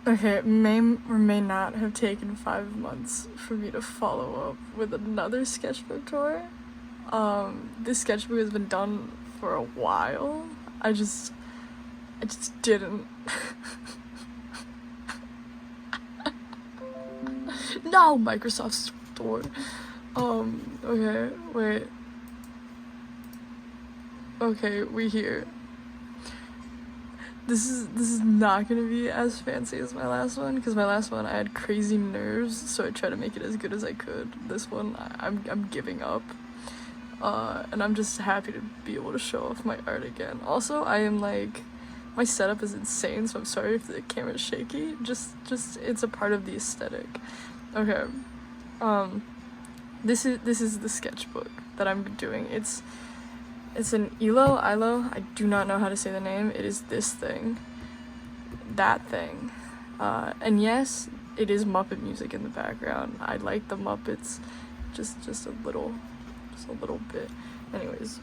Okay, it may or may not have taken 5 months for me to follow up with another sketchbook tour. This sketchbook has been done for a while. I just didn't. No, Microsoft Store. Okay, wait. Okay, we here. This is not gonna be as fancy as my last one, because my last one I had crazy nerves, so I tried to make it as good as I could. This one I'm giving up, and I'm just happy to be able to show off my art again. Also, I am like, my setup is insane, so I'm sorry if the camera's shaky. Just it's a part of the aesthetic. Okay, this is the sketchbook that I'm doing. It's an illo. I do not know how to say the name. It is this thing. That thing. And yes, it is Muppet music in the background. I like the Muppets just a little bit. Anyways,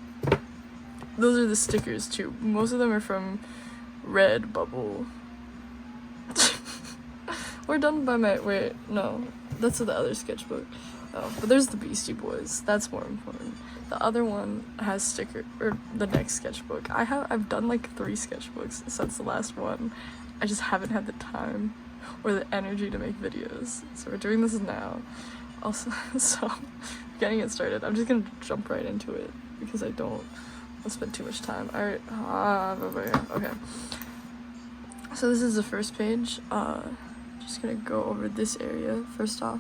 those are the stickers too. Most of them are from Redbubble. We're done by my, wait, no, that's the other sketchbook. Oh, but there's the Beastie Boys. That's more important. The other one has sticker, or the next sketchbook. I've done like 3 sketchbooks since the last one. I just haven't had the time or the energy to make videos. So we're doing this now. Also, so getting it started. I'm just gonna jump right into it because I don't want to spend too much time. Alright, okay. So this is the first page. Just gonna go over this area first off.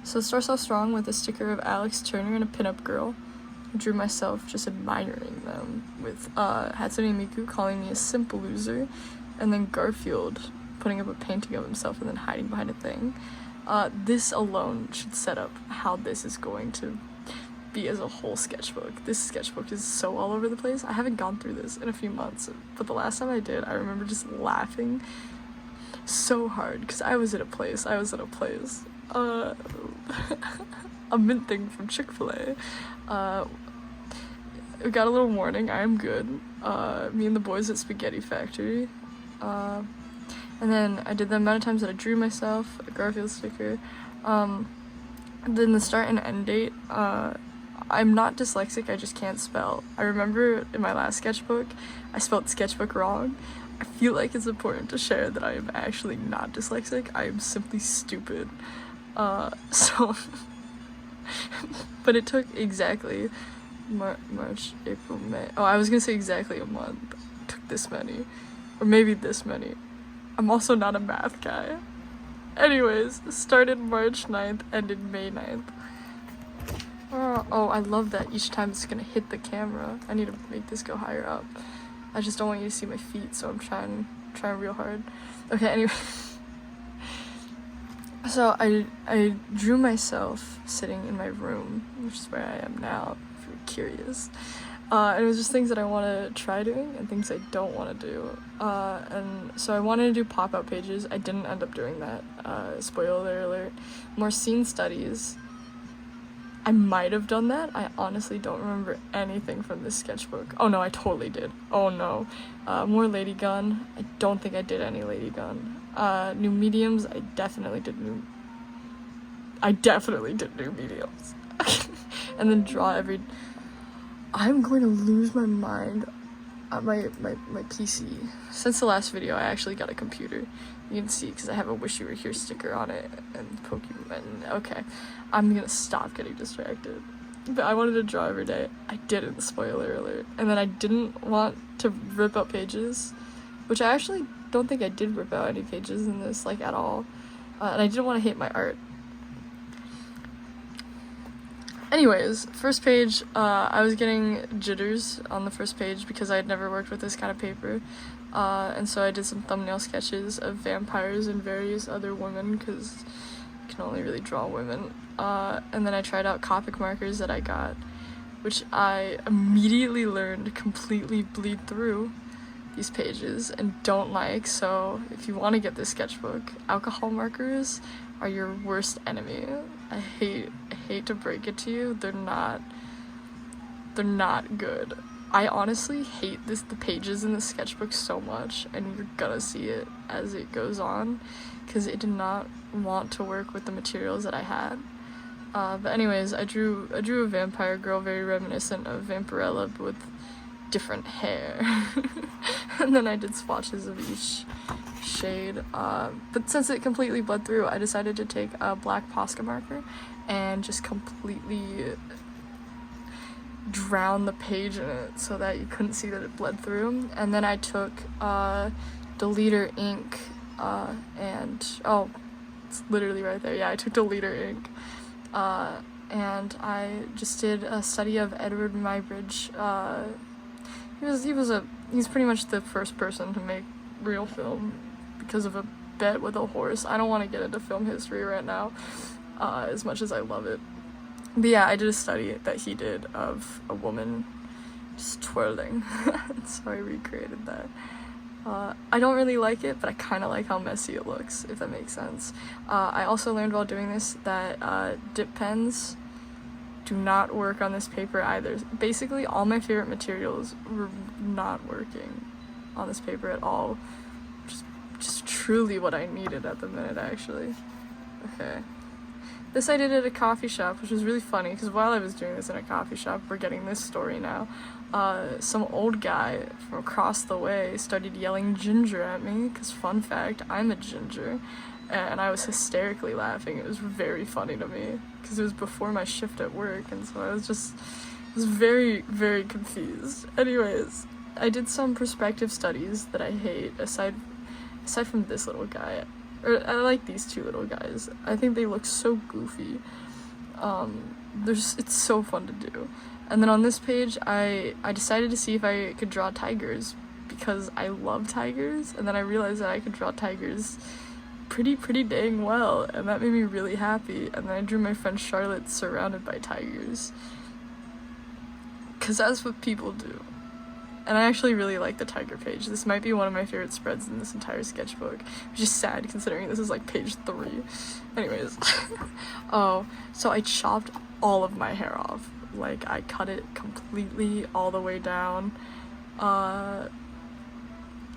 So it starts off strong with a sticker of Alex Turner and a pinup girl. I drew myself just admiring them, with Hatsune Miku calling me a simple loser, and then Garfield putting up a painting of himself and then hiding behind a thing. This alone should set up how this is going to be as a whole sketchbook. This sketchbook is so all over the place. I haven't gone through this in a few months, but the last time I did, I remember just laughing so hard because I was in a place. A mint thing from Chick-fil-A. We got a little warning. I am good. Me and the boys at Spaghetti Factory. And then I did the amount of times that I drew myself, a Garfield sticker. Then the start and end date. I'm not dyslexic, I just can't spell. I remember in my last sketchbook, I spelled sketchbook wrong. I feel like it's important to share that I am actually not dyslexic. I am simply stupid. So, but it took exactly March, April, May. Oh, I was gonna say exactly a month. It took this many, or maybe this many. I'm also not a math guy. Anyways, started March 9th, ended May 9th. Oh, I love that each time it's gonna hit the camera. I need to make this go higher up. I just don't want you to see my feet, so I'm trying real hard. Okay, anyway. So I drew myself sitting in my room, which is where I am now, if you're curious. And it was just things that I want to try doing and things I don't want to do. And so I wanted to do pop-out pages. I didn't end up doing that. Spoiler alert. More scene studies. I might have done that. I honestly don't remember anything from this sketchbook. Oh no, I totally did. Oh no. More Lady Gun. I don't think I did any Lady Gun. New mediums. I definitely did new mediums. And then draw every... I'm going to lose my mind on my PC. Since the last video, I actually got a computer. You can see because I have a Wish You Were Here sticker on it and Pokemon. Okay, I'm gonna stop getting distracted. But I wanted to draw every day. I didn't, spoiler alert. And then I didn't want to rip out pages, which I actually don't think I did rip out any pages in this, like, at all. And I didn't want to hate my art. Anyways, first page, I was getting jitters on the first page because I had never worked with this kind of paper. And so I did some thumbnail sketches of vampires and various other women because I can only really draw women. And then I tried out Copic markers that I got, which I immediately learned completely bleed through these pages and don't like. So if you want to get this sketchbook, alcohol markers are your worst enemy. I hate to break it to you, they're not good. I honestly hate the pages in the sketchbook so much, and you're gonna see it as it goes on, because it did not want to work with the materials that I had. But anyways, I drew a vampire girl very reminiscent of Vampirella, but with different hair. And then I did swatches of each shade. But since it completely bled through, I decided to take a black POSCA marker and just completely drown the page in it so that you couldn't see that it bled through. And then I took Deleter ink and it's literally right there. Yeah, I took Deleter ink. And I just did a study of Edward Muybridge. He's pretty much the first person to make real film because of a bet with a horse. I don't want to get into film history right now, as much as I love it. But yeah, I did a study that he did of a woman just twirling. So I recreated that. I don't really like it, but I kind of like how messy it looks, if that makes sense. I also learned while doing this that dip pens do not work on this paper either. Basically, all my favorite materials were not working on this paper at all. Just truly what I needed at the minute, actually. Okay. This I did at a coffee shop, which was really funny, because while I was doing this in a coffee shop, we're getting this story now. Some old guy from across the way started yelling ginger at me, because fun fact, I'm a ginger, and I was hysterically laughing. It was very funny to me, because it was before my shift at work, and so I was very, very confused. Anyways, I did some perspective studies that I hate, aside from this little guy. I like these two little guys. I think they look so goofy. It's so fun to do. And then on this page, I decided to see if I could draw tigers, because I love tigers, and then I realized that I could draw tigers pretty dang well, and that made me really happy. And then I drew my friend Charlotte surrounded by tigers, because that's what people do. And I actually really like the tiger page. This might be one of my favorite spreads in this entire sketchbook, which is sad considering this is like page 3. Anyways. So I chopped all of my hair off. Like, I cut it completely all the way down.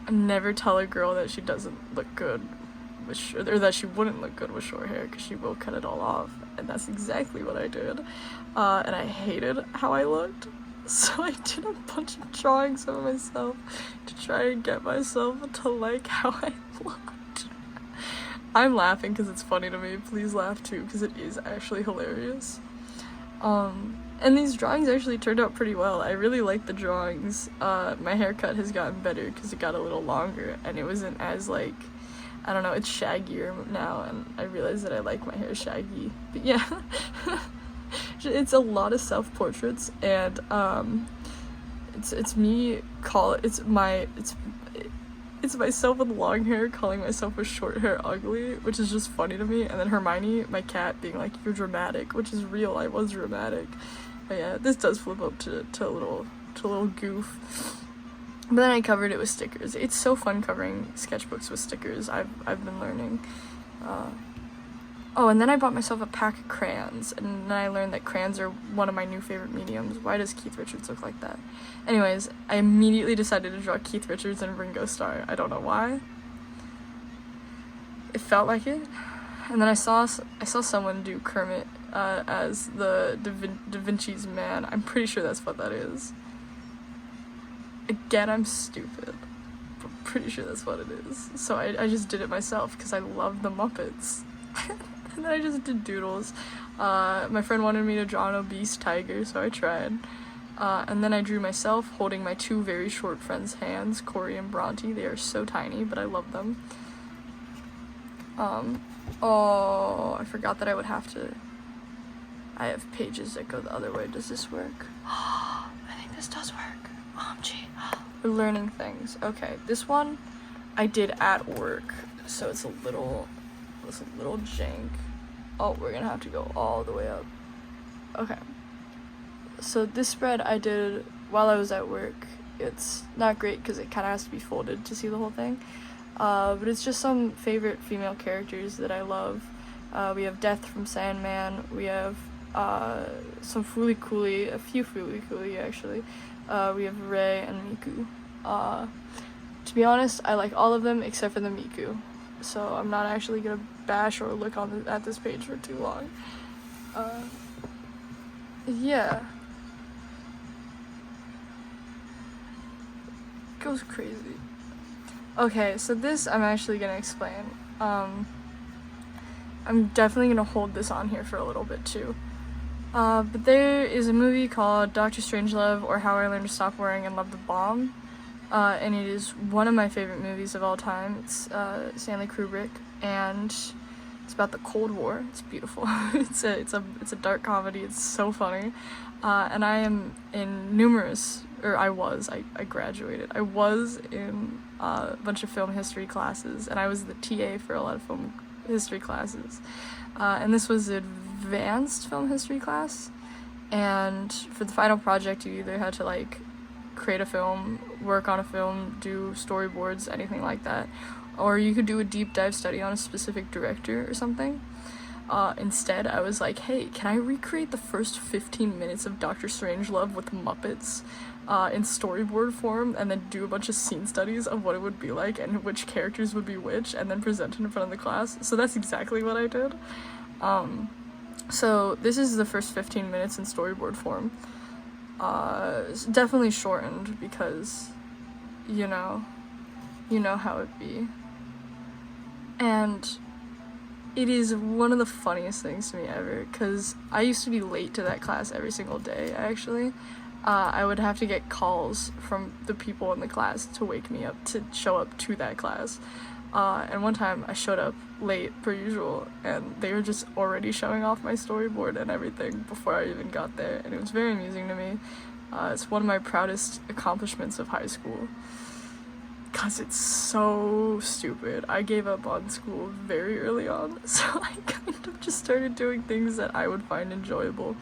Never tell a girl that she doesn't look good or that she wouldn't look good with short hair, because she will cut it all off. And that's exactly what I did. And I hated how I looked. So I did a bunch of drawings of myself to try and get myself to like how I looked. I'm laughing because it's funny to me. Please laugh too, because it is actually hilarious. And these drawings actually turned out pretty well. I really like the drawings. My haircut has gotten better because it got a little longer, and it wasn't as like, I don't know, it's shaggier now, and I realized that I like my hair shaggy. But yeah. It's a lot of self-portraits, and it's myself with long hair calling myself with short hair ugly, which is just funny to me. And then Hermione, my cat, being like, you're dramatic, which is real. I was dramatic. But yeah, this does flip up to a little goof. But then I covered it with stickers. It's so fun covering sketchbooks with stickers. I've been learning. And then I bought myself a pack of crayons, and then I learned that crayons are one of my new favorite mediums. Why does Keith Richards look like that? Anyways, I immediately decided to draw Keith Richards and Ringo Starr. I don't know why. It felt like it. And then I saw someone do Kermit as the Da Vinci's man. I'm pretty sure that's what that is. Again, I'm stupid, but pretty sure that's what it is. So I just did it myself because I love the Muppets. And then I just did doodles. My friend wanted me to draw an obese tiger, so I tried. And then I drew myself holding my two very short friends' hands, Corey and Bronte. They are so tiny, but I love them. I forgot that I would have to... I have pages that go the other way. Does this work? I think this does work. OMG. We're learning things. Okay, this one I did at work, so it's a little jank. Oh, we're gonna have to go all the way up. Okay. So this spread I did while I was at work. It's not great because it kind of has to be folded to see the whole thing. But it's just some favorite female characters that I love. We have Death from Sandman. We have some Fooly Cooly, a few Fooly Cooly actually. We have Rei and Miku. To be honest, I like all of them except for the Miku. So I'm not actually gonna bash or look at this page for too long. Yeah. Goes crazy. Okay, so this I'm actually gonna explain. I'm definitely gonna hold this on here for a little bit too. But there is a movie called Doctor Strangelove, or How I Learned to Stop Worrying and Love the Bomb. And it is one of my favorite movies of all time. It's Stanley Kubrick, and it's about the Cold War. It's beautiful. it's a dark comedy. It's so funny. And I am in numerous, or I graduated. I was in a bunch of film history classes, and I was the TA for a lot of film history classes. And this was an advanced film history class, and for the final project you either had to like create a film, work on a film, do storyboards, anything like that, or you could do a deep dive study on a specific director or something. Instead, I was like, hey, can I recreate the first 15 minutes of Doctor Strangelove with Muppets in storyboard form, and then do a bunch of scene studies of what it would be like and which characters would be which, and then present it in front of the class? So that's exactly what I did. So this is the first 15 minutes in storyboard form. It's definitely shortened because, you know how it be. And it is one of the funniest things to me ever, because I used to be late to that class every single day, actually. I would have to get calls from the people in the class to wake me up to show up to that class. And one time I showed up late per usual, and they were just already showing off my storyboard and everything before I even got there, and it was very amusing to me. It's one of my proudest accomplishments of high school, because it's so stupid. I gave up on school very early on, so I kind of just started doing things that I would find enjoyable.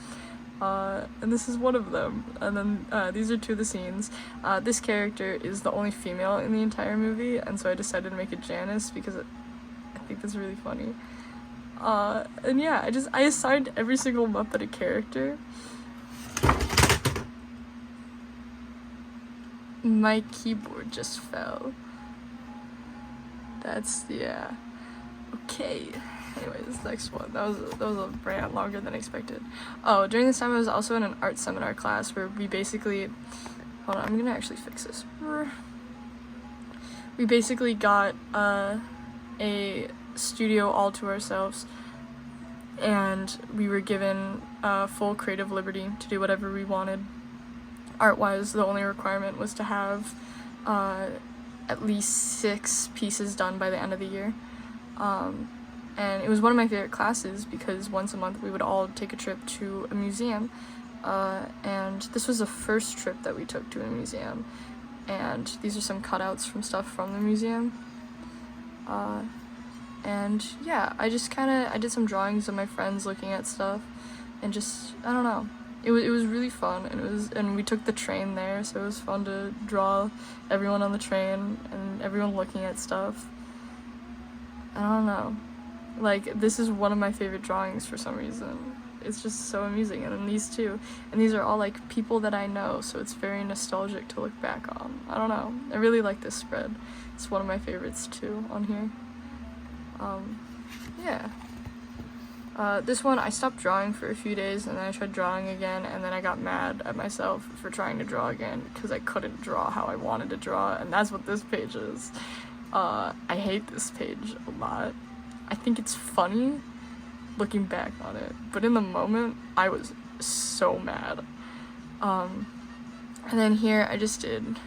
And this is one of them. And then these are two of the scenes. This character is the only female in the entire movie, and so I decided to make it Janice because I think that's really funny. And yeah, I assigned every single Muppet a character. My keyboard just fell. Yeah. Okay. Anyways, next one. That was a rant longer than expected. Oh, during this time I was also in an art seminar class where we basically, hold on, I'm gonna actually fix this. We basically got a studio all to ourselves, and we were given full creative liberty to do whatever we wanted. Art-wise, the only requirement was to have at least 6 pieces done by the end of the year. And it was one of my favorite classes because once a month we would all take a trip to a museum, and this was the first trip that we took to a museum, and these are some cutouts from stuff from the museum. And yeah, I did some drawings of my friends looking at stuff, and just, I don't know, it was really fun, and we took the train there, so it was fun to draw everyone on the train and everyone looking at stuff. I don't know. Like, this is one of my favorite drawings for some reason. It's just so amusing. And then these two. And these are all, like, people that I know, so it's very nostalgic to look back on. I don't know. I really like this spread. It's one of my favorites, too, on here. Yeah. This one, I stopped drawing for a few days, and then I tried drawing again, and then I got mad at myself for trying to draw again, because I couldn't draw how I wanted to draw, and that's what this page is. I hate this page a lot. I think it's funny looking back on it, but in the moment I was so mad. And then here I just used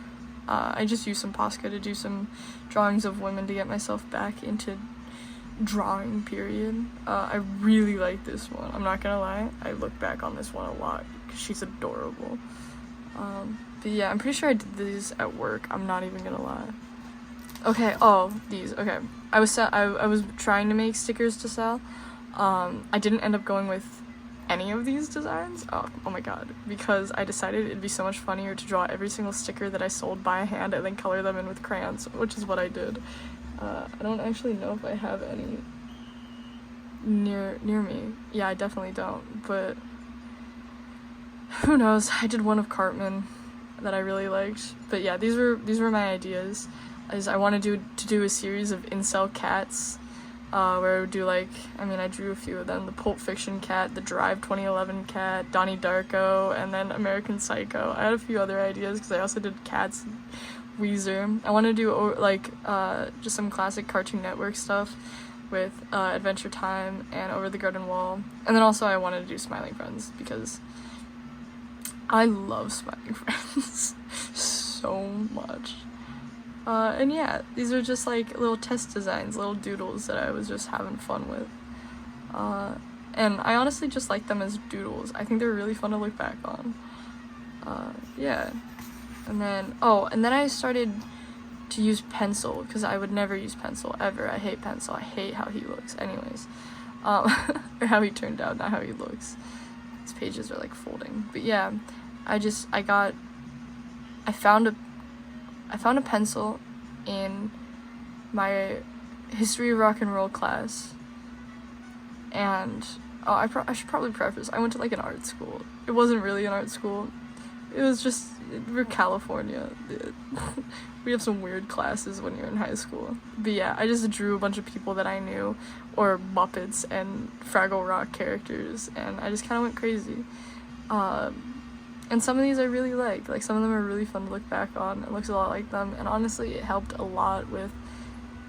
some POSCA to do some drawings of women to get myself back into drawing, period. I really like this one. I'm not gonna lie, I look back on this one a lot because she's adorable. But yeah, I'm pretty sure I did these at work. I'm not even gonna lie. Okay, these, okay. I was trying to make stickers to sell. I didn't end up going with any of these designs. Oh my god. Because I decided it'd be so much funnier to draw every single sticker that I sold by hand and then color them in with crayons, which is what I did. I don't actually know if I have any near me. Yeah, I definitely don't, but who knows. I did one of Cartman. that I really liked. But yeah, these were my ideas. I wanted to do a series of incel cats, where I would do like, I drew a few of them: the Pulp Fiction cat, the Drive 2011 cat, Donnie Darko, and then American Psycho. I had a few other ideas because I also did Cats, Weezer. I want to do like just some classic Cartoon Network stuff with Adventure Time and Over the Garden Wall. And then also I wanted to do Smiling Friends because I love Smiling Friends so much. And yeah, these are just like little test designs, little doodles that I was just having fun with. And I honestly just like them as doodles. I think they're really fun to look back on. Yeah. And then I started to use pencil, because I would never use pencil ever. I hate pencil. I hate how he looks anyways. Or how he turned out, not how he looks. His pages are like folding. But yeah, I found a pencil in my history of rock and roll class. And I should probably preface, I went to like an art school. It wasn't really an art school. It was just, we're California. We have some weird classes when you're in high school. But yeah, I just drew a bunch of people that I knew, or Muppets and Fraggle Rock characters, and I just kind of went crazy. And some of these I really like some of them are really fun to look back on. It looks a lot like them, and honestly it helped a lot with,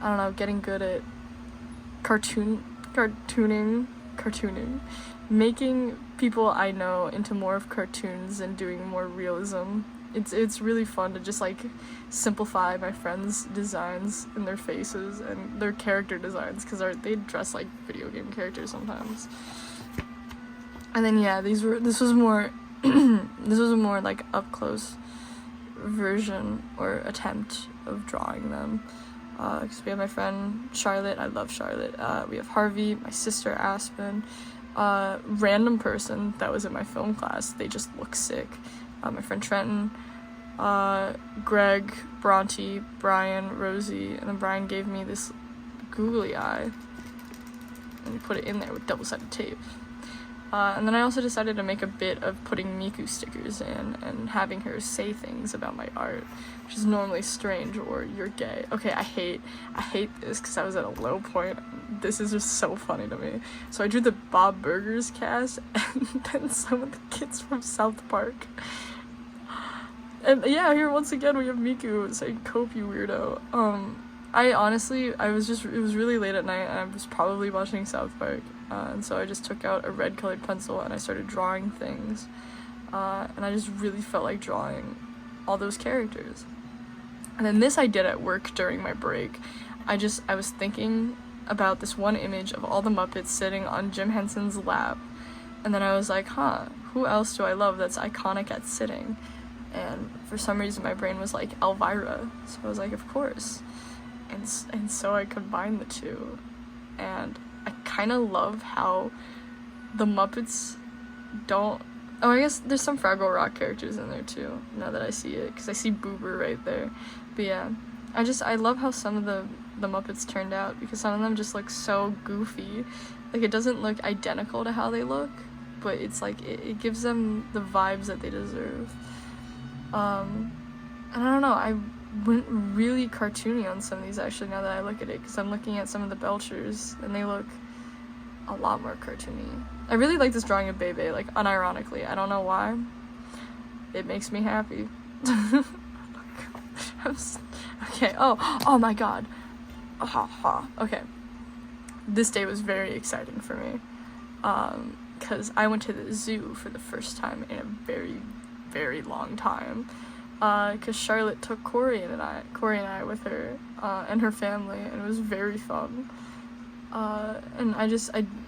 I don't know, getting good at cartooning, making people I know into more of cartoons and doing more realism. It's really fun to just like simplify my friends' designs and their faces and their character designs, because they dress like video game characters sometimes. And then yeah, this was more this was a more like up close version or attempt of drawing them. Because we have my friend Charlotte. I love Charlotte. We have Harvey, my sister Aspen, random person that was in my film class. They just look sick. My friend Trenton, Greg, Bronte, Brian, Rosie, and then Brian gave me this googly eye and he put it in there with double-sided tape. And then I also decided to make a bit of putting Miku stickers in and having her say things about my art, which is normally strange or you're gay. Okay, I hate this because I was at a low point. This is just so funny to me. So I drew the Bob Burgers cast and then some of the kids from South Park. And yeah, here once again we have Miku saying "Cope, you weirdo." It was really late at night and I was probably watching South Park. And so I just took out a red colored pencil and I started drawing things. And I just really felt like drawing all those characters. And then this I did at work during my break. I was thinking about this one image of all the Muppets sitting on Jim Henson's lap. And then I was like, who else do I love that's iconic at sitting? And for some reason my brain was like Elvira. So I was like, of course. And so I combined the two. And I kind of love how the Muppets don't... Oh, I guess there's some Fraggle Rock characters in there too, now that I see it, because I see Boober right there. But yeah, I love how some of the Muppets turned out, because some of them just look so goofy. Like, it doesn't look identical to how they look, but it's like, it gives them the vibes that they deserve. And I don't know, I went really cartoony on some of these actually now that I look at it, because I'm looking at some of the Belchers and they look a lot more cartoony. I really like this drawing of Bebe, like unironically. I don't know why. It makes me happy. Okay, oh my god. Okay. This day was very exciting for me. Because I went to the zoo for the first time in a very, very long time. Because Charlotte took Corey and I with her, and her family, and it was very fun. And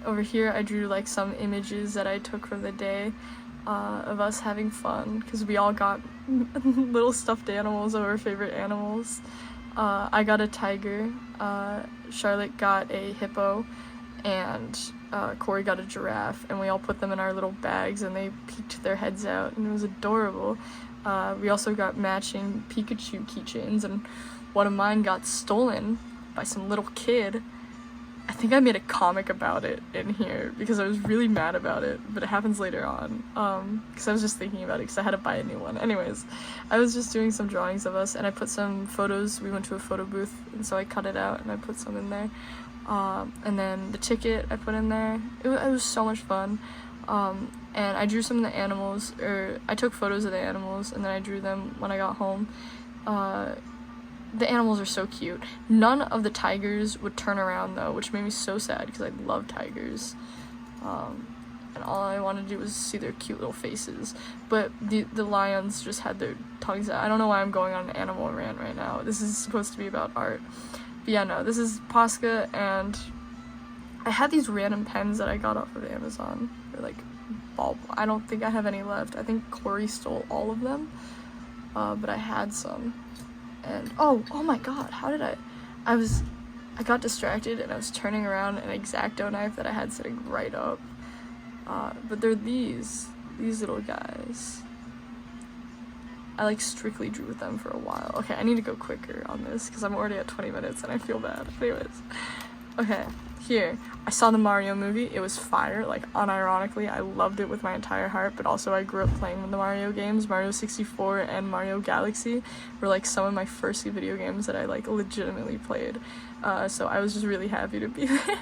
over here I drew like some images that I took from the day, of us having fun, because we all got little stuffed animals of our favorite animals. I got a tiger, Charlotte got a hippo, and Corey got a giraffe, and we all put them in our little bags and they peeked their heads out and it was adorable. We also got matching Pikachu keychains, and one of mine got stolen by some little kid. I think I made a comic about it in here because I was really mad about it, but it happens later on, because I was just thinking about it because I had to buy a new one. Anyways, I was just doing some drawings of us, and I put some photos. We went to a photo booth, and so I cut it out and I put some in there. And then the ticket I put in there. It was so much fun. And I drew some of the animals, or I took photos of the animals, and then I drew them when I got home. The animals are so cute. None of the tigers would turn around though, which made me so sad because I love tigers. And all I wanted to do was see their cute little faces. But the lions just had their tongues out. I don't know why I'm going on an animal rant right now. This is supposed to be about art. But yeah, no, this is POSCA, and I had these random pens that I got off of Amazon. They're like I don't think I have any left. I think Corey stole all of them. But I had some. And oh my god, how did I got distracted and I was turning around an X-Acto knife that I had sitting right up. But they're these little guys. I like strictly drew with them for a while. Okay, I need to go quicker on this because I'm already at 20 minutes and I feel bad. Anyways, okay, here. I saw the Mario movie. It was fire. Like, unironically, I loved it with my entire heart, but also I grew up playing the Mario games. Mario 64 and Mario Galaxy were like some of my first video games that I like legitimately played. So I was just really happy to be there.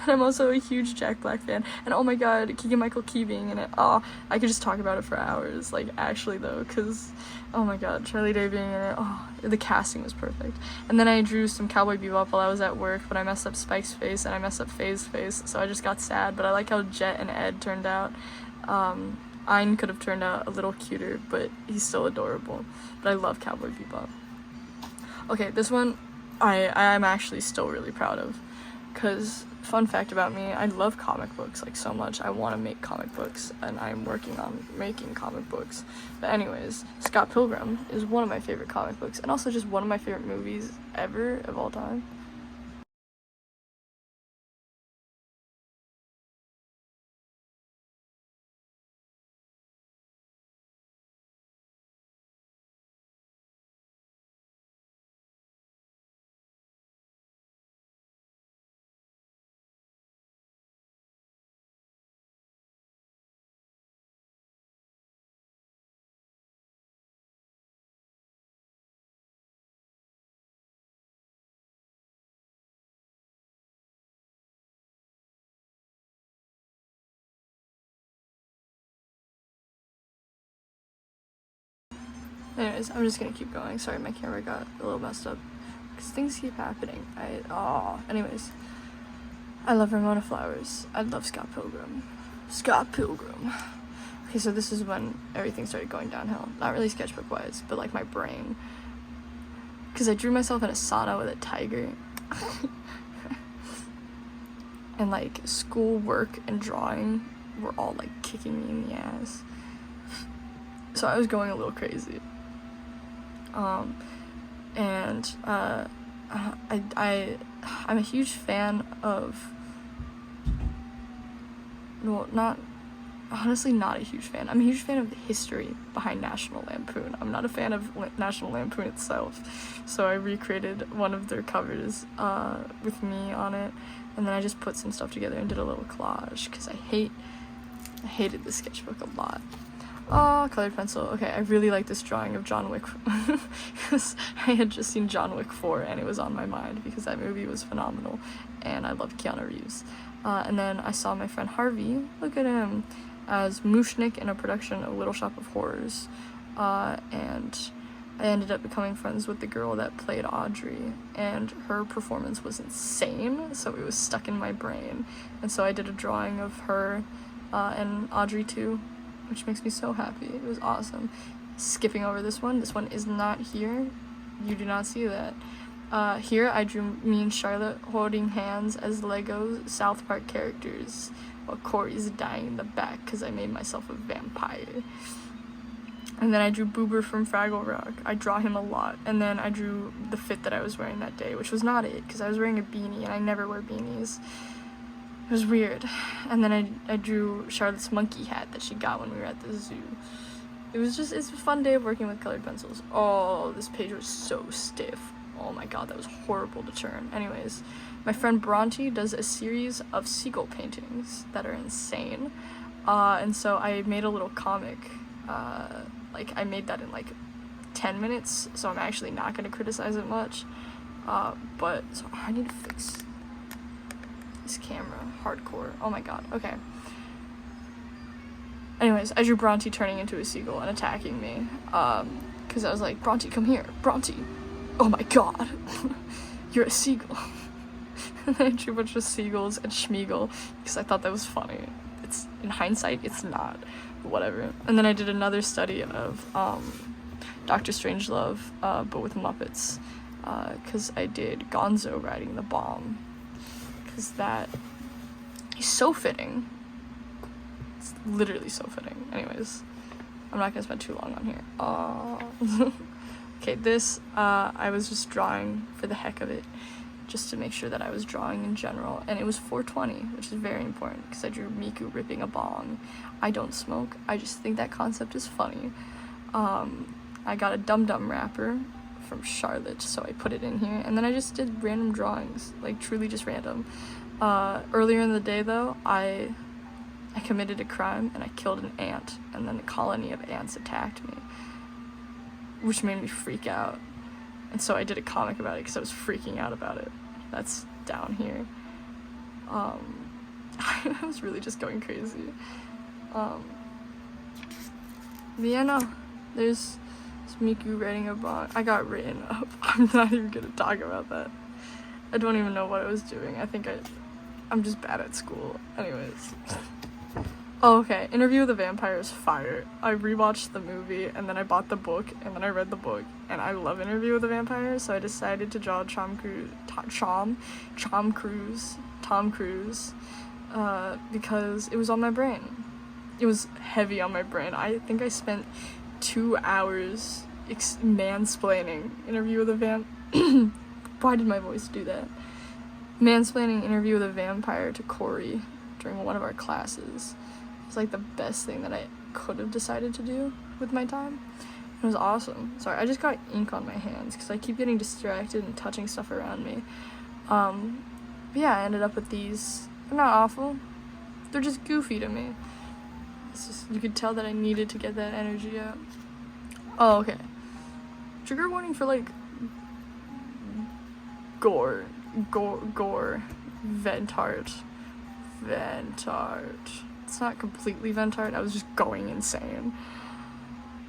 And I'm also a huge Jack Black fan. And oh my god, Keegan-Michael Key being in it. Oh, I could just talk about it for hours. Like, actually though, because oh my god, Charlie Day being in it. Oh, the casting was perfect. And then I drew some Cowboy Bebop while I was at work, but I messed up Spike's face and I messed up Faye's face, so I just got sad. But I like how Jet and Ed turned out. Ein could have turned out a little cuter, but he's still adorable. But I love Cowboy Bebop. Okay, this one I'm actually still really proud of, because fun fact about me, I love comic books like so much. I want to make comic books, and I'm working on making comic books. But anyways, Scott Pilgrim is one of my favorite comic books, and also just one of my favorite movies ever of all time. Anyways, I'm just gonna keep going. Sorry, my camera got a little messed up because things keep happening. Anyways, I love Ramona Flowers. I love Scott Pilgrim. Scott Pilgrim. Okay, so this is when everything started going downhill. Not really sketchbook wise, but like my brain. Because I drew myself in a sauna with a tiger. And like school work and drawing were all like kicking me in the ass. So I was going a little crazy. I'm a huge fan of, well, not a huge fan. I'm a huge fan of the history behind National Lampoon. I'm not a fan of National Lampoon itself. So I recreated one of their covers with me on it, and then I just put some stuff together and did a little collage because I hated the sketchbook a lot. Colored pencil. Okay, I really like this drawing of John Wick because I had just seen John Wick 4 and it was on my mind because that movie was phenomenal and I loved Keanu Reeves. And then I saw my friend Harvey, look at him, as Mushnik in a production of Little Shop of Horrors. And I ended up becoming friends with the girl that played Audrey, and her performance was insane, so it was stuck in my brain. And so I did a drawing of her and Audrey too, which makes me so happy. It was awesome. Skipping over this one is not here. You do not see that. Here I drew me and Charlotte holding hands as Lego South Park characters while Corey's dying in the back because I made myself a vampire. And then I drew Boober from Fraggle Rock. I draw him a lot. And then I drew the fit that I was wearing that day, which was not it because I was wearing a beanie and I never wear beanies. It was weird. And then I drew Charlotte's monkey hat that she got when we were at the zoo. It's a fun day of working with colored pencils. Oh, this page was so stiff. Oh my god, that was horrible to turn. Anyways, My friend Bronte does a series of seagull paintings that are insane. And so I made a little comic. Like, I made that in, like, 10 minutes, so I'm actually not going to criticize it much. But, so I need to fix this camera. Hardcore. Oh my god. Okay. Anyways, I drew Bronte turning into a seagull and attacking me. Because I was like, Bronte, come here. Bronte. Oh my god. You're a seagull. And I drew a bunch of seagulls and Schmeagle because I thought that was funny. It's, in hindsight, it's not. But whatever. And then I did another study of Dr. Strangelove, but with Muppets. Because I did Gonzo riding the bomb. Because that is so fitting. It's literally so fitting. Anyways, I'm not gonna spend too long on here. Okay, this, I was just drawing for the heck of it, just to make sure that I was drawing in general, and it was 420, which is very important, because I drew Miku ripping a bong. I don't smoke, I just think that concept is funny. I got a Dum Dum wrapper from Charlotte, so I put it in here, and then I just did random drawings, like truly just random. Earlier in the day, though, I committed a crime, and I killed an ant, and then a colony of ants attacked me, which made me freak out. And so I did a comic about it because I was freaking out about it. That's down here. I was really just going crazy. But yeah, no, there's Miku writing a bong. I got written up. I'm not even gonna talk about that. I don't even know what I was doing. I think I'm just bad at school. Anyways. Oh, okay. Interview with the Vampire is fire. I rewatched the movie, and then I bought the book, and then I read the book, and I love Interview with the Vampire, so I decided to draw Tom Cruise, because it was on my brain. It was heavy on my brain. I think I spent 2 hours mansplaining Interview with a Why did my voice do that? Mansplaining Interview with a Vampire to Corey during one of our classes. It's like the best thing that I could have decided to do with my time. It was awesome. Sorry, I just got ink on my hands because I keep getting distracted and touching stuff around me. But yeah, I ended up with these. They're not awful. They're just goofy to me. It's just, you could tell that I needed to get that energy out. Oh, okay. Trigger warning for, like, gore, Ventart. It's not completely Ventart, I was just going insane.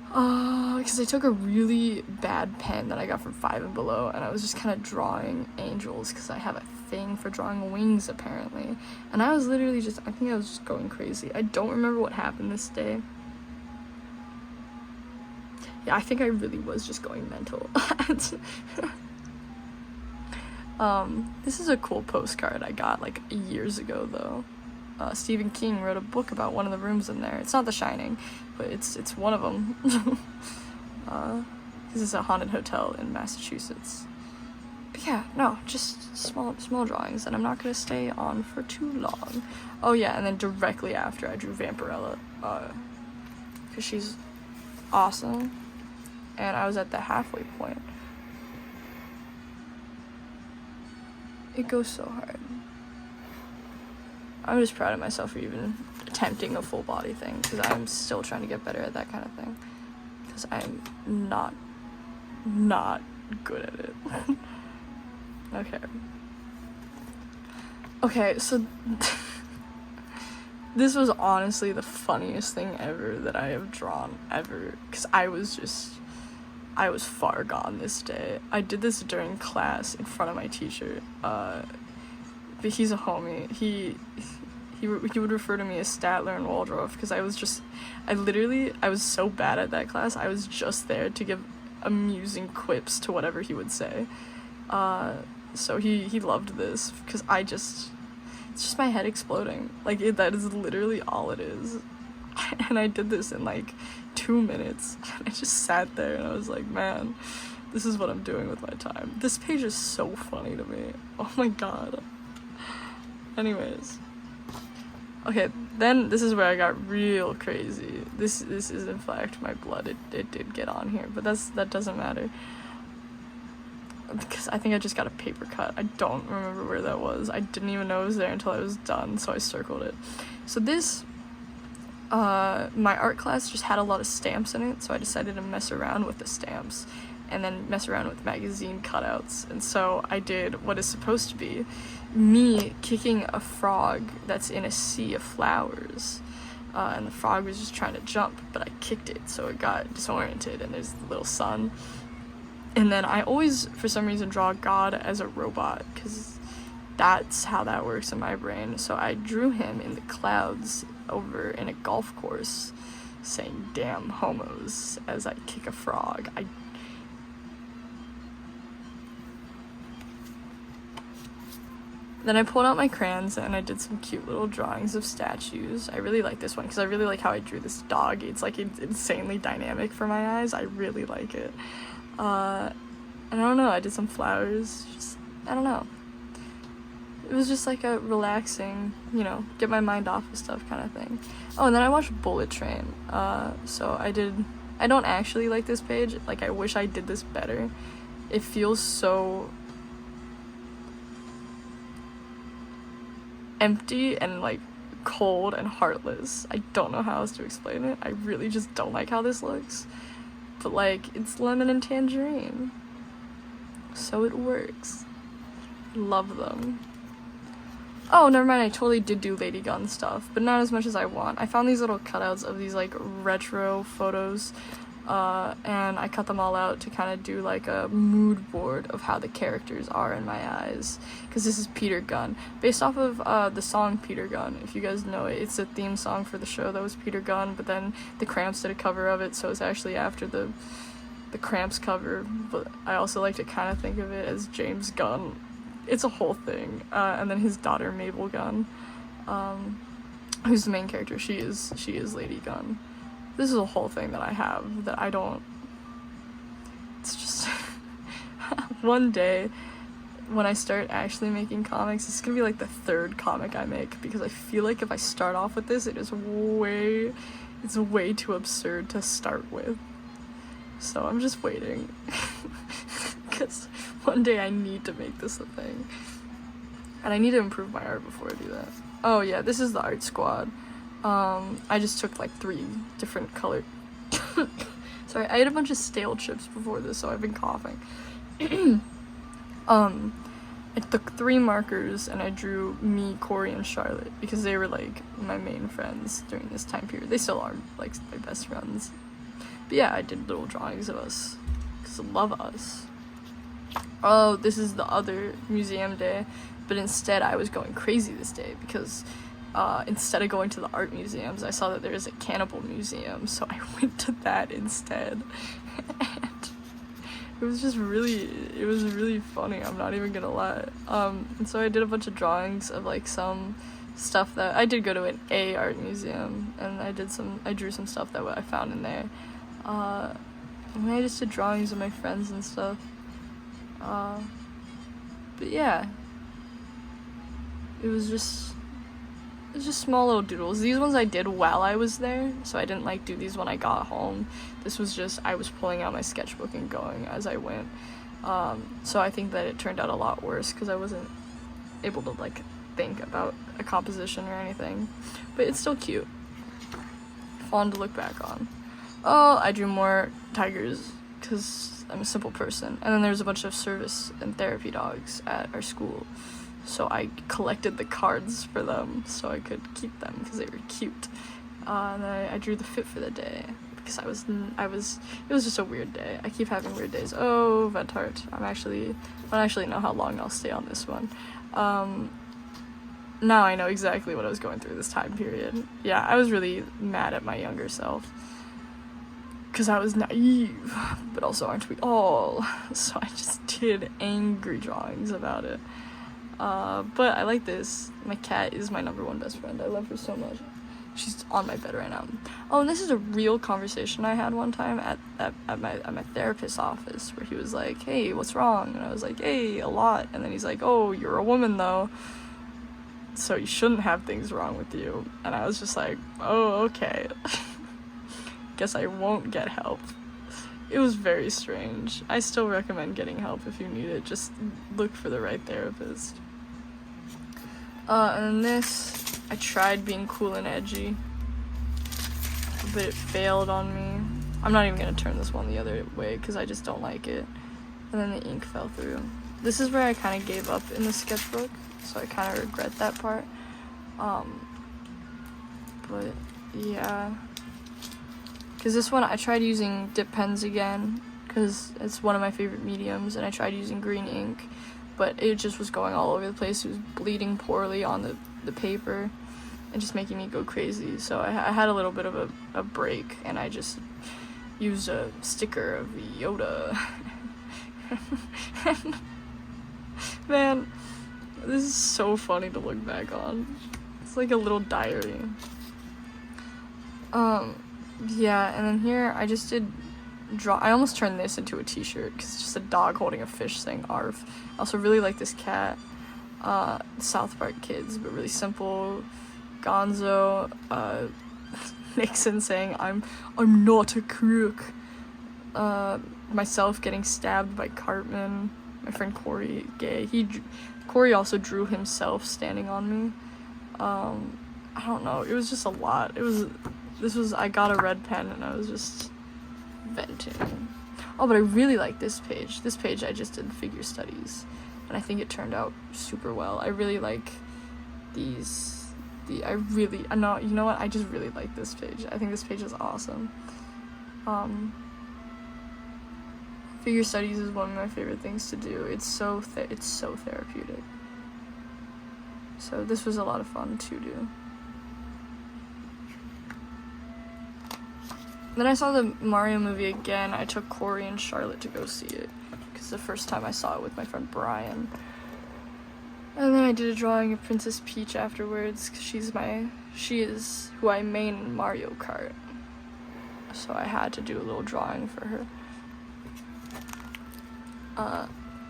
Because I took a really bad pen that I got from Five and Below, and I was just kind of drawing angels, because I have a thing for drawing wings, apparently. And I was literally just, I think I was just going crazy. I don't remember what happened this day. Yeah, I think I really was just going mental. This is a cool postcard I got, like, years ago, though. Stephen King wrote a book about one of the rooms in there. It's not The Shining, but it's one of them. This is a haunted hotel in Massachusetts. But yeah, no, just small drawings, and I'm not gonna stay on for too long. Oh yeah, and then directly after I drew Vampirella, because she's awesome, and I was at the halfway point. It goes so hard. I'm just proud of myself for even attempting a full body thing, because I'm still trying to get better at that kind of thing, because I'm not good at it. Okay, so this was honestly the funniest thing ever that I have drawn ever, because I was far gone this day. I did this during class in front of my teacher, but he's a homie. He would refer to me as Statler and Waldorf, because I was so bad at that class. I was just there to give amusing quips to whatever he would say. So he loved this, because it's just my head exploding. Like, that is literally all it is. And I did this in like 2 minutes. I just sat there and I was like, man, this is what I'm doing with my time. This page is so funny to me. Oh my god. Anyways. Okay, then this is where I got real crazy. This is in fact my blood. It did get on here, but that doesn't matter. because I think I just got a paper cut. I don't remember where that was. I didn't even know it was there until I was done, so I circled it. So this, my art class just had a lot of stamps in it, so I decided to mess around with the stamps and then mess around with magazine cutouts. And so I did what is supposed to be me kicking a frog that's in a sea of flowers. And the frog was just trying to jump, but I kicked it, so it got disoriented, and there's the little sun. And then I always, for some reason, draw God as a robot, because that's how that works in my brain. So I drew him in the clouds over in a golf course, saying, "Damn homos," as I kick a frog. Then I pulled out my crayons and I did some cute little drawings of statues. I really like this one because I really like how I drew this dog. It's like insanely dynamic for my eyes. I really like it. And I don't know, I did some flowers. Just, I don't know. It was just like a relaxing, you know, get my mind off of stuff kind of thing. Oh, and then I watched Bullet Train. So I don't actually like this page. Like, I wish I did this better. It feels so empty and like cold and heartless. I don't know how else to explain it. I really just don't like how this looks, but like, it's lemon and tangerine, so it works. Love them. Oh, never mind, I totally did do Lady Gun stuff, but not as much as I want. I found these little cutouts of these like retro photos, and I cut them all out to kind of do like a mood board of how the characters are in my eyes, because this is Peter Gunn, based off of the song Peter Gunn. If you guys know it, it's a theme song for the show that was Peter Gunn, but then the Cramps did a cover of it, so it's actually after the Cramps cover. But I also like to kind of think of it as James Gunn. It's a whole thing. And then his daughter Mabel Gunn, who's the main character, she is Lady Gunn. This is a whole thing that I have that I don't, it's just, one day, when I start actually making comics, it's gonna be like the third comic I make, because I feel like if I start off with this, it's way too absurd to start with. So I'm just waiting, because one day I need to make this a thing. And I need to improve my art before I do that. Oh yeah, this is the art squad. I just took like 3 different colored sorry, I ate a bunch of stale chips before this, so I've been coughing. I took 3 markers and I drew me, Corey, and Charlotte, because they were like my main friends during this time period. They still are like my best friends. But yeah, I did little drawings of us, because I love us. Oh, this is the other museum day, but instead I was going crazy this day, because instead of going to the art museums, I saw that there is a cannibal museum, so I went to that instead. And it was really funny, I'm not even gonna lie. And so I did a bunch of drawings of like some stuff that I did go to an art museum, and I drew some stuff that I found in there. And I just did drawings of my friends and stuff. But yeah, it was just small little doodles. These ones I did while I was there, so I didn't like do these when I got home. This was just, I was pulling out my sketchbook and going as I went. So I think that it turned out a lot worse, because I wasn't able to like think about a composition or anything, but it's still cute, fun to look back on. Oh, I drew more tigers, because I'm a simple person. And then there's a bunch of service and therapy dogs at our school, so I collected the cards for them so I could keep them, because they were cute. And then I drew the fit for the day, because it was just a weird day. I keep having weird days. Oh, vent heart. I don't actually know how long I'll stay on this one. Now I know exactly what I was going through this time period. Yeah, I was really mad at my younger self, because I was naive, but also aren't we all? So I just did angry drawings about it. But I like this. My cat is my #1 best friend. I love her so much. She's on my bed right now. Oh, and this is a real conversation I had one time at my therapist's office, where he was like, "Hey, what's wrong?" And I was like, "Hey, a lot." And then he's like, "Oh, you're a woman though, so you shouldn't have things wrong with you." And I was just like, "Oh, okay." Guess I won't get help. It was very strange. I still recommend getting help if you need it. Just look for the right therapist. And then this, I tried being cool and edgy, but it failed on me. I'm not even gonna turn this one the other way because I just don't like it. And then the ink fell through. This is where I kind of gave up in the sketchbook, so I kind of regret that part. But yeah, because this one I tried using dip pens again because it's one of my favorite mediums, and I tried using green ink, but it just was going all over the place. It was bleeding poorly on the paper and just making me go crazy. So I had a little bit of a break, and I just used a sticker of Yoda. Man, this is so funny to look back on. It's like a little diary. Yeah, and then here I just did I almost turned this into a t-shirt because it's just a dog holding a fish saying "arf." I also really like this cat. South Park kids, but really simple. Gonzo, Nixon saying I'm not a crook. Myself getting stabbed by Cartman. My friend Corey, gay. Corey also drew himself standing on me. I don't know. It was just a lot. I got a red pen and I was just venting. Oh, but I really like this page. This page I just did figure studies, and I think it turned out super well. I really like these. You know what? I just really like this page. I think this page is awesome. Figure studies is one of my favorite things to do. It's so therapeutic. So this was a lot of fun to do. Then I saw the Mario movie again. I took Corey and Charlotte to go see it because the first time I saw it with my friend Brian. And then I did a drawing of Princess Peach afterwards because she is who I main in Mario Kart. So I had to do a little drawing for her.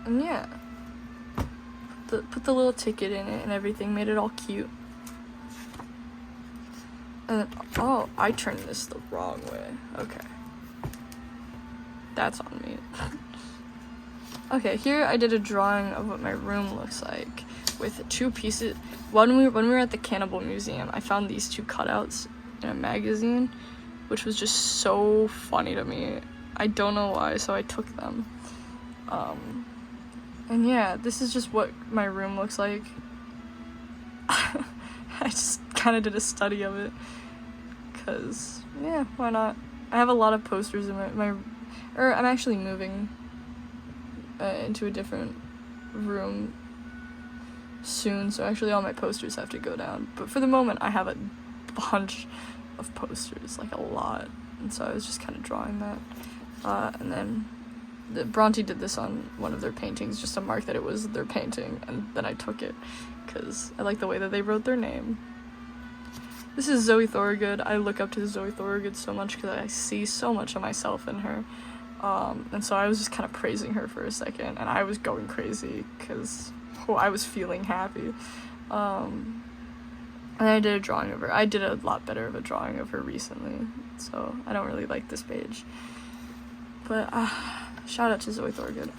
And yeah, put the little ticket in it and everything, made it all cute. And then, oh, I turned this the wrong way. Okay. That's on me. Okay, here I did a drawing of what my room looks like with two pieces. When we were at the Cannibal Museum, I found these two cutouts in a magazine, which was just so funny to me. I don't know why, so I took them. And yeah, this is just what my room looks like. I just kind of did a study of it, because, yeah, why not? I have a lot of posters in I'm actually moving into a different room soon, so actually all my posters have to go down. But for the moment, I have a bunch of posters, like a lot, and so I was just kind of drawing that. And then Bronte did this on one of their paintings just to mark that it was their painting, and then I took it because I like the way that they wrote their name. This is Zoe Thorogood. I look up to Zoe Thorogood so much because I see so much of myself in her. And so I was just kind of praising her for a second, and I was going crazy because I was feeling happy. And I did a drawing of her. I did a lot better of a drawing of her recently, so I don't really like this page. But shout out to Zoe Thorogood.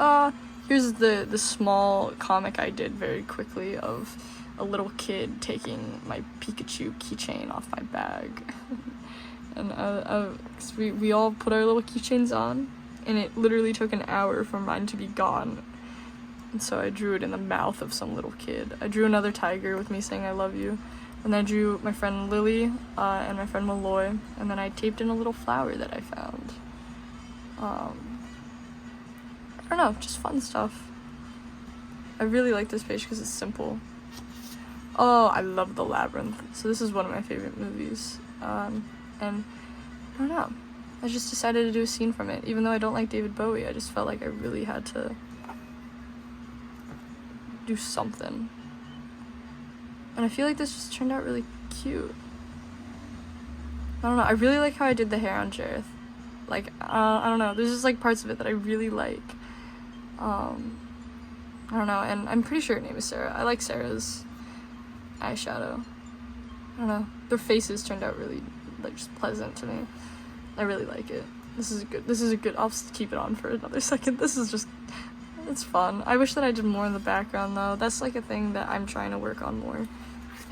Here's the small comic I did very quickly of a little kid taking my Pikachu keychain off my bag. And we all put our little keychains on, and it literally took an hour for mine to be gone. And so I drew it in the mouth of some little kid. I drew another tiger with me saying I love you. And then I drew my friend Lily and my friend Malloy. And then I taped in a little flower that I found. I don't know, just fun stuff. I really like this page because it's simple. Oh, I love The Labyrinth. So this is one of my favorite movies. And I don't know. I just decided to do a scene from it. Even though I don't like David Bowie, I just felt like I really had to do something. And I feel like this just turned out really cute. I don't know. I really like how I did the hair on Jareth. Like, I don't know. There's just like parts of it that I really like. I don't know. And I'm pretty sure her name is Sarah. I like Sarah's eyeshadow. I don't know. Their faces turned out really, like, just pleasant to me. I really like it. This is a good, I'll just keep it on for another second. This is just, it's fun. I wish that I did more in the background though. That's like a thing that I'm trying to work on more,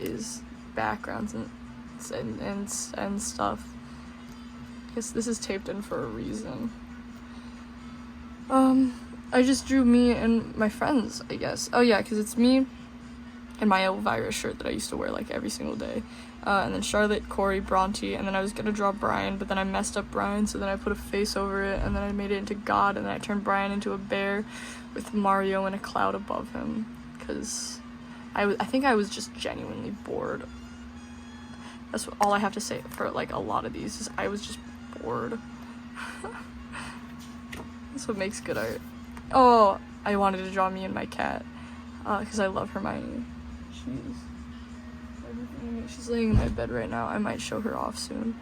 is backgrounds and stuff. I guess this is taped in for a reason. I just drew me and my friends, I guess. Oh yeah, because it's me and my Elvira shirt that I used to wear like every single day. And then Charlotte, Corey, Bronte, and then I was gonna draw Brian, but then I messed up Brian, so then I put a face over it, and then I made it into God, and then I turned Brian into a bear with Mario and a cloud above him, because I think I was just genuinely bored. That's all I have to say for like a lot of these, is I was just bored. That's what makes good art. Oh, I wanted to draw me and my cat, because I love Hermione. She's laying in my bed right now. I might show her off soon.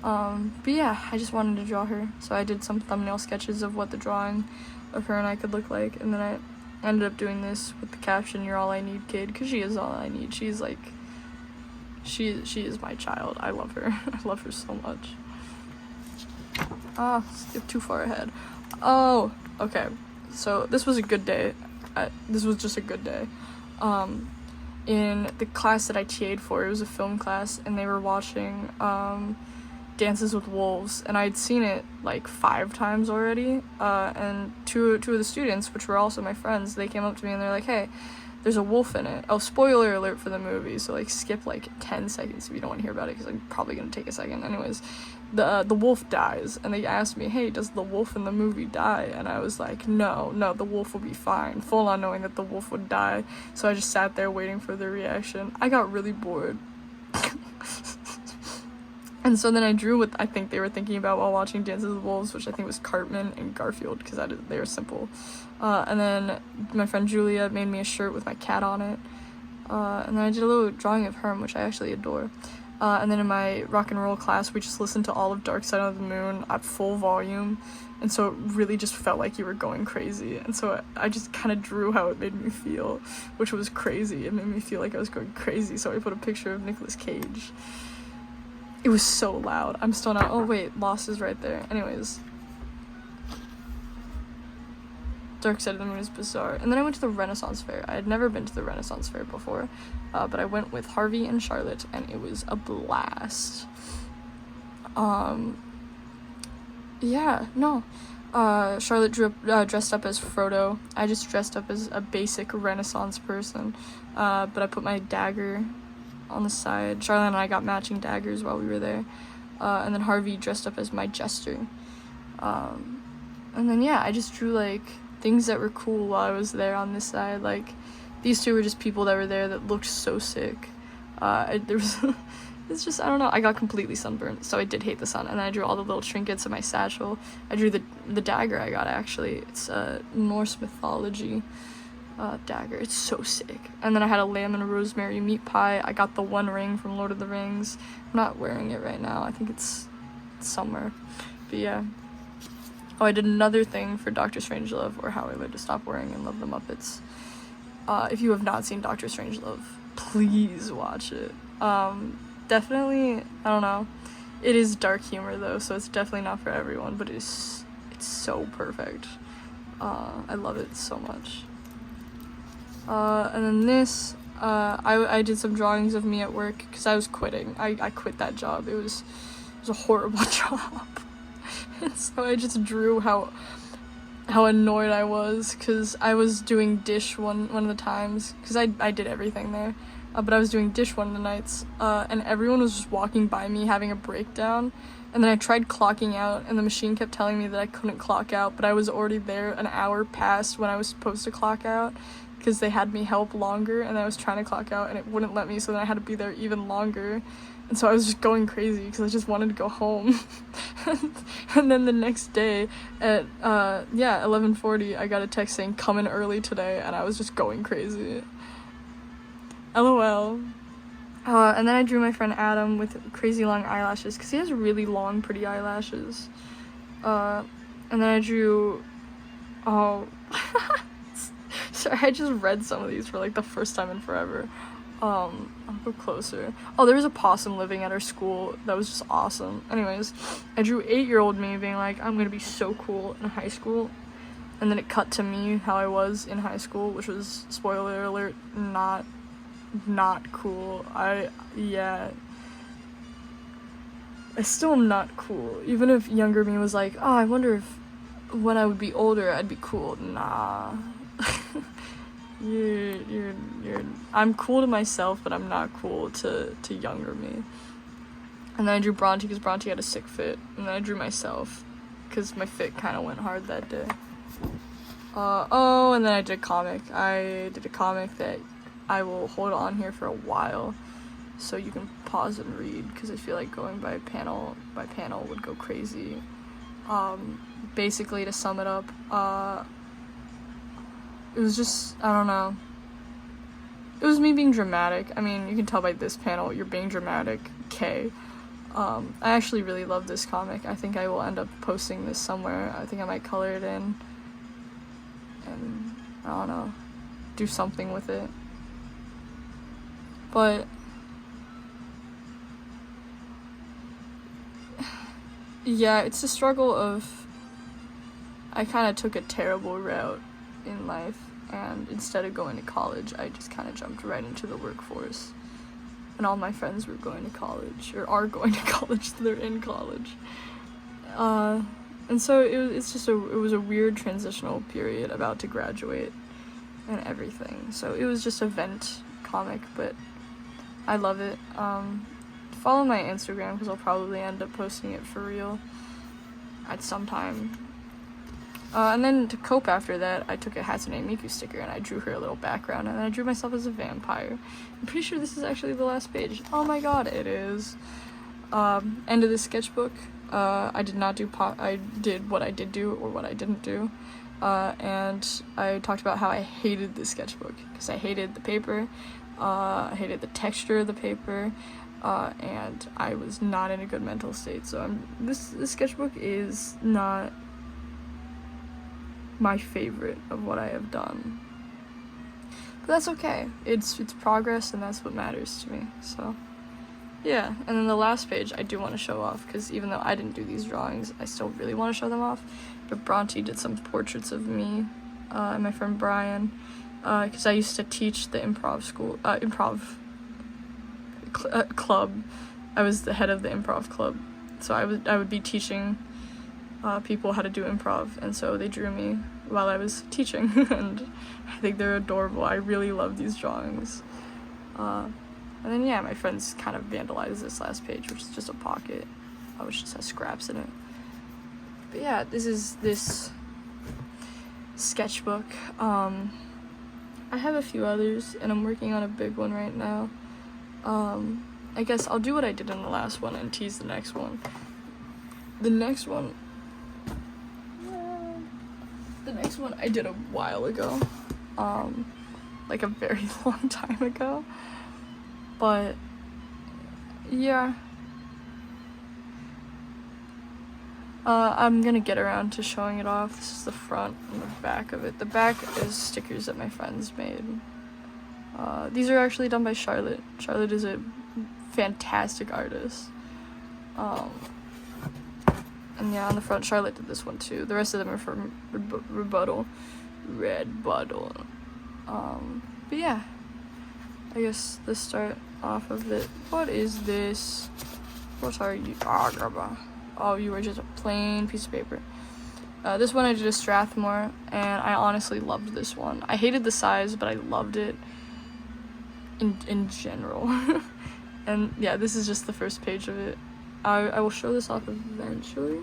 But yeah, I just wanted to draw her. So I did some thumbnail sketches of what the drawing of her and I could look like. And then I ended up doing this with the caption, "You're all I need, kid," because she is all I need. She's like, she is my child. I love her. I love her so much. Skip too far ahead. Oh, okay. So this was a good day. This was just a good day. In the class that I TA'd for, it was a film class, and they were watching Dances with Wolves, and I'd seen it like 5 times already, and two of the students, which were also my friends, they came up to me and they're like, "Hey, there's a wolf in it." Oh, spoiler alert for the movie, so like skip like 10 seconds if you don't want to hear about it, because I'm probably gonna take a second. Anyways, the wolf dies, and they asked me, "Hey, does the wolf in the movie die?" And I was like, no, the wolf will be fine, full on knowing that the wolf would die. So I just sat there waiting for their reaction. I got really bored. And so then I drew what I think they were thinking about while watching Dances with Wolves, which I think was Cartman and Garfield, because they were simple. And then my friend Julia made me a shirt with my cat on it. And then I did a little drawing of Herm, which I actually adore. And then in my rock and roll class, we just listened to all of Dark Side of the Moon at full volume. And so it really just felt like you were going crazy. And so I just kind of drew how it made me feel, which was crazy. It made me feel like I was going crazy. So I put a picture of Nicolas Cage. It was so loud. I'm still not. Oh wait, Lost is right there. Anyways, Dark Side of the Moon is bizarre. And then I went to the Renaissance Fair. I had never been to the Renaissance Fair before, but I went with Harvey and Charlotte, and it was a blast. Charlotte dressed up as Frodo. I just dressed up as a basic Renaissance person, but I put my dagger on the side. Charlotte and I got matching daggers while we were there, and then Harvey dressed up as my jester. And then yeah, I just drew like things that were cool while I was there on this side. Like these two were just people that were there that looked so sick. It's just, I don't know, I got completely sunburned, so I did hate the sun. And then I drew all the little trinkets in my satchel. I drew the dagger I got, actually. It's a Norse mythology dagger. It's so sick. And then I had a lamb and a rosemary meat pie. I got the One Ring from Lord of the Rings. I'm not wearing it right now. I think it's somewhere. But yeah. Oh, I did another thing for Dr. Strangelove, or How I Learned to Stop Worrying and Love the Muppets. If you have not seen Dr. Strangelove, please watch it. Definitely, I don't know. It is dark humor though, so it's definitely not for everyone, but it's so perfect. I love it so much. And then this, I did some drawings of me at work because I was quitting. I quit that job. It was a horrible job. And so I just drew how annoyed I was, because I was doing dish one of the times, because I did everything there. But I was doing dish one of the nights, and everyone was just walking by me having a breakdown, and then I tried clocking out, and the machine kept telling me that I couldn't clock out, but I was already there an hour past when I was supposed to clock out, because they had me help longer, and I was trying to clock out, and it wouldn't let me, so then I had to be there even longer, and so I was just going crazy, because I just wanted to go home. And then the next day, at 11:40, I got a text saying, "Come in early today," and I was just going crazy. LOL. And then I drew my friend Adam with crazy long eyelashes, because he has really long, pretty eyelashes. And then I drew... Oh. Sorry, I just read some of these for, like, the first time in forever. I'll go closer. Oh, there was a possum living at our school. That was just awesome. Anyways, I drew 8-year-old me being like, I'm gonna be so cool in high school. And then it cut to me how I was in high school, which was, spoiler alert, not cool. I still am not cool. Even if younger me was like, oh, I wonder if when I would be older, I'd be cool. Nah. I'm cool to myself, but I'm not cool to younger me. And then I drew Bronte because Bronte had a sick fit. And then I drew myself because my fit kind of went hard that day. And then I did a comic. I did a comic that I will hold on here for a while so you can pause and read, because I feel like going by panel would go crazy. Basically, to sum it up, it was just, I don't know. It was me being dramatic. I mean, you can tell by this panel, you're being dramatic, okay. I actually really love this comic. I think I will end up posting this somewhere. I think I might color it in and, I don't know, do something with it. But yeah, it's a struggle of, I kind of took a terrible route in life, and instead of going to college, I just kind of jumped right into the workforce. And all my friends were going to college, or are going to college, they're in college. And so it was a weird transitional period, about to graduate and everything. So it was just a vent comic, but I love it. Follow my Instagram, because I'll probably end up posting it for real at some time. And then to cope after that, I took a Hatsune Miku sticker and I drew her a little background, and then I drew myself as a vampire. I'm pretty sure this is actually the last page. Oh my god, it is. End of the sketchbook. I did not do I did what I did do, or what I didn't do. And I talked about how I hated this sketchbook, because I hated the paper, I hated the texture of the paper, and I was not in a good mental state. So this sketchbook is not my favorite of what I have done. But that's okay. It's progress, and that's what matters to me. So yeah, and then the last page I do want to show off, because even though I didn't do these drawings, I still really want to show them off. But Bronte did some portraits of me and my friend Brian, because I used to teach the improv club. I was the head of the improv club, so I would be teaching people how to do improv, and so they drew me while I was teaching, and I think they're adorable. I really love these drawings. And then yeah, my friends kind of vandalized this last page, which is just a pocket, which just has scraps in it. But yeah, this is this sketchbook. I have a few others, and I'm working on a big one right now. I guess I'll do what I did in the last one and tease the next one. The next one I did a while ago, like a very long time ago. But yeah, I'm gonna get around to showing it off. This is the front and the back of it. The back is stickers that my friends made. These are actually done by Charlotte. Charlotte is a fantastic artist. And yeah, on the front, Charlotte did this one too. The rest of them are from Rebuttal. But yeah, I guess let's start off of it. What is this? What are you? Oh, you are just a plain piece of paper. This one I did a Strathmore, and I honestly loved this one. I hated the size, but I loved it in general. And yeah, this is just the first page of it. I will show this off eventually,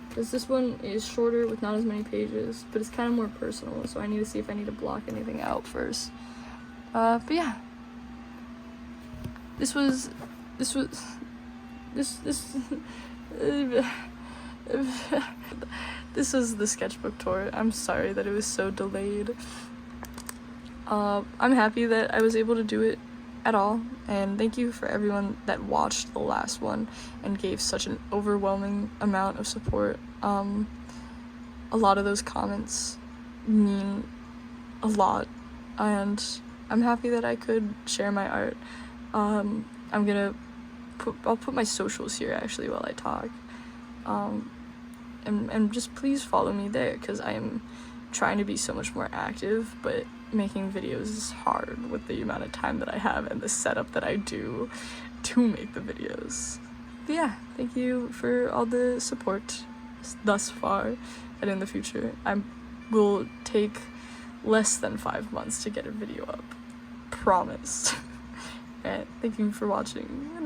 because this one is shorter with not as many pages, but it's kind of more personal, so I need to see if I need to block anything out first. But yeah, this was this the sketchbook tour. I'm sorry that it was so delayed. I'm happy that I was able to do it at all, and thank you for everyone that watched the last one and gave such an overwhelming amount of support. A lot of those comments mean a lot, and I'm happy that I could share my art. I'll put my socials here actually while I talk. And just please follow me there, because I am trying to be so much more active, but making videos is hard with the amount of time that I have and the setup that I do to make the videos. But yeah, thank you for all the support thus far, and in the future I will take less than 5 months to get a video up. Promised. And thank you for watching.